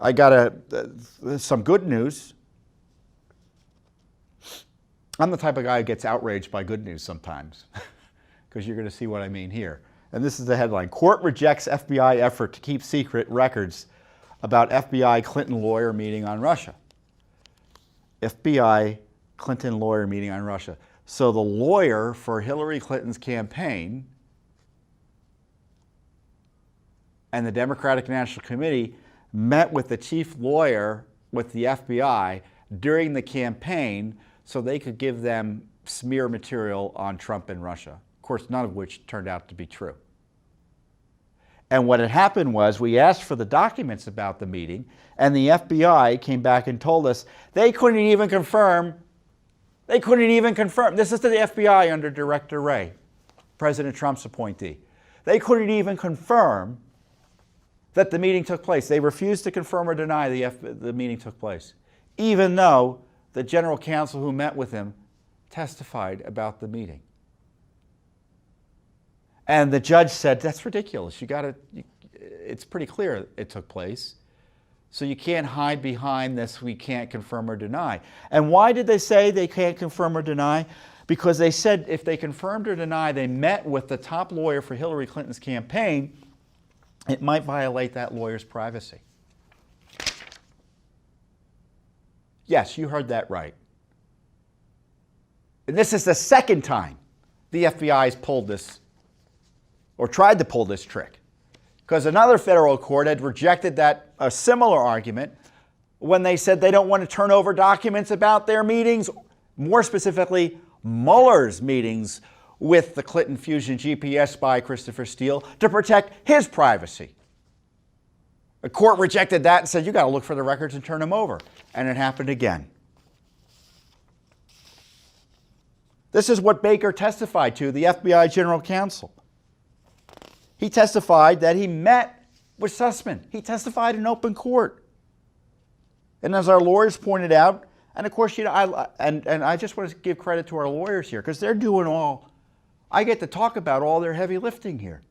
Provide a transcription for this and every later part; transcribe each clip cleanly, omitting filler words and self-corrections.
I got some good news. I'm the type of guy who gets outraged by good news sometimes, because you're going to see what I mean here. And this is the headline. Court rejects FBI effort to keep secret records about FBI Clinton lawyer meeting on Russia. FBI Clinton lawyer meeting on Russia. So the lawyer for Hillary Clinton's campaign and the Democratic National Committee met with the chief lawyer with the FBI during the campaign so they could give them smear material on Trump and Russia. Of course, none of which turned out to be true. And what had happened was we asked for the documents about the meeting, and the FBI came back and told us they couldn't even confirm. This is to the FBI under Director Wray, President Trump's appointee. They couldn't even confirm that the meeting took place. They refused to confirm or deny the meeting took place, even though the general counsel who met with him testified about the meeting. And the judge said, that's ridiculous. It's pretty clear it took place. So you can't hide behind this, we can't confirm or deny. And why did they say they can't confirm or deny? Because they said if they confirmed or denied, they met with the top lawyer for Hillary Clinton's campaign, it might violate that lawyer's privacy. Yes, you heard that right. And this is the second time the FBI has pulled this, or tried to pull this trick. Because another federal court had rejected a similar argument when they said they don't want to turn over documents about their meetings, more specifically, Mueller's meetings with the Clinton Fusion GPS spy Christopher Steele to protect his privacy. The court rejected that and said, you got to look for the records and turn them over. And it happened again. This is what Baker testified to, the FBI general counsel. He testified that he met with Sussman. He testified in open court. And as our lawyers pointed out, and of course, I just want to give credit to our lawyers here, because they're doing I get to talk about all their heavy lifting here.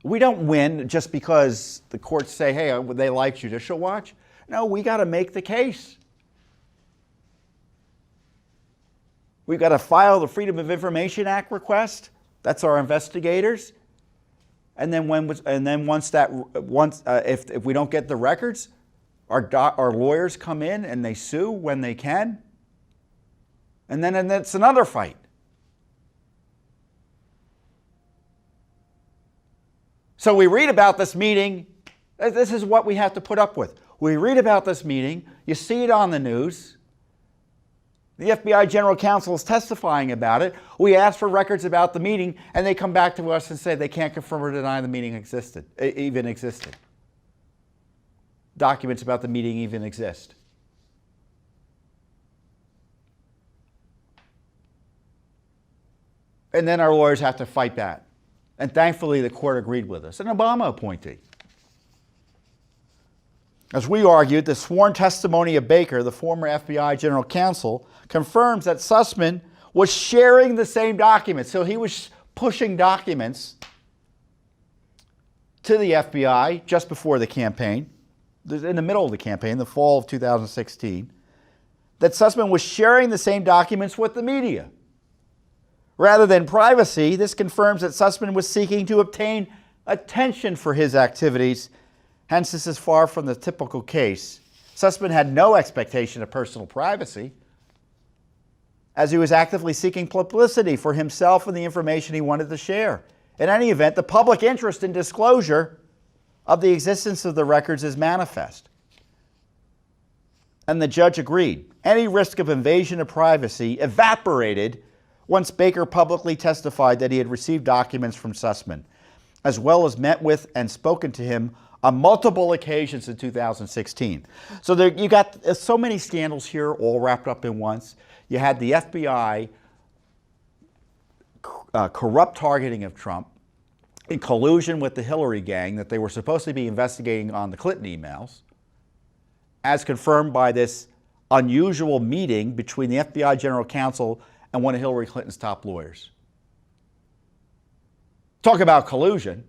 We don't win just because the courts say, hey, they like Judicial Watch. No, we got to make the case. We've got to file the Freedom of Information Act request. That's our investigators. And then if we don't get the records, our lawyers come in and they sue when they can. And then it's another fight. So we read about this meeting. This is what we have to put up with. We read about this meeting. You see it on the news. The FBI general counsel is testifying about it. We ask for records about the meeting, and they come back to us and say they can't confirm or deny the meeting even existed. Documents about the meeting even exist. And then our lawyers have to fight that. And thankfully, the court agreed with us. An Obama appointee. As we argued, the sworn testimony of Baker, the former FBI general counsel, confirms that Sussman was sharing the same documents. So he was pushing documents to the FBI just before the campaign, in the middle of the campaign, the fall of 2016, that Sussman was sharing the same documents with the media. Rather than privacy, this confirms that Sussman was seeking to obtain attention for his activities. Hence, this is far from the typical case. Sussman had no expectation of personal privacy, as he was actively seeking publicity for himself and the information he wanted to share. In any event, the public interest in disclosure of the existence of the records is manifest. And the judge agreed. Any risk of invasion of privacy evaporated once Baker publicly testified that he had received documents from Sussman, as well as met with and spoken to him on multiple occasions in 2016. So you got so many scandals here all wrapped up in once. You had the FBI corrupt targeting of Trump in collusion with the Hillary gang that they were supposed to be investigating on the Clinton emails, as confirmed by this unusual meeting between the FBI general counsel and one of Hillary Clinton's top lawyers. Talk about collusion.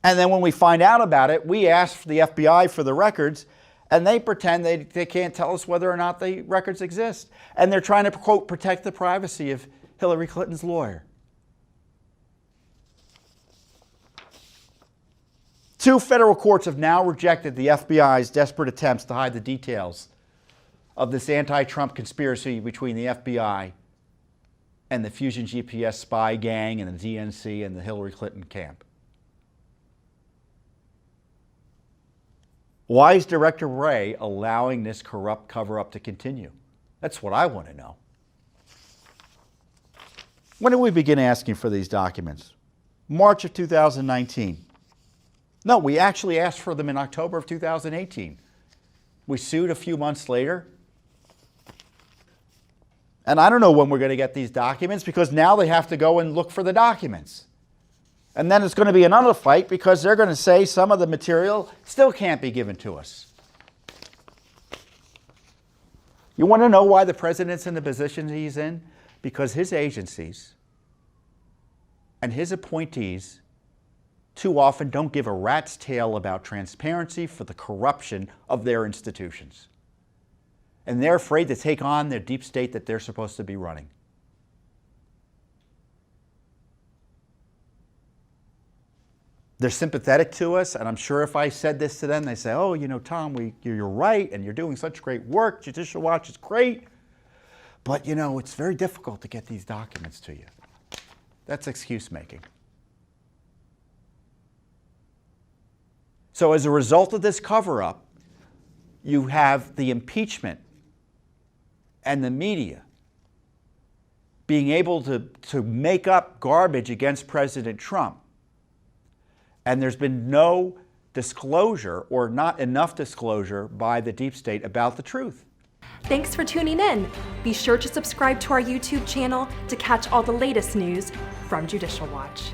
And then when we find out about it, we ask the FBI for the records, and they pretend they can't tell us whether or not the records exist. And they're trying to, quote, protect the privacy of Hillary Clinton's lawyer. 2 federal courts have now rejected the FBI's desperate attempts to hide the details of this anti-Trump conspiracy between the FBI and the Fusion GPS spy gang and the DNC and the Hillary Clinton camp. Why is Director Wray allowing this corrupt cover-up to continue? That's what I want to know. When did we begin asking for these documents? March of 2019. No, we actually asked for them in October of 2018. We sued a few months later. And I don't know when we're going to get these documents, because now they have to go and look for the documents. And then it's going to be another fight, because they're going to say some of the material still can't be given to us. You want to know why the president's in the position he's in? Because his agencies and his appointees too often don't give a rat's tail about transparency for the corruption of their institutions. And they're afraid to take on the deep state that they're supposed to be running. They're sympathetic to us, and I'm sure if I said this to them, they say, oh, you know, Tom, you're right, and you're doing such great work. Judicial Watch is great. But, you know, it's very difficult to get these documents to you. That's excuse making. So as a result of this cover-up, you have the impeachment and the media being able to make up garbage against President Trump. And there's been no disclosure, or not enough disclosure, by the deep state about the truth. Thanks for tuning in. Be sure to subscribe to our YouTube channel to catch all the latest news from Judicial Watch.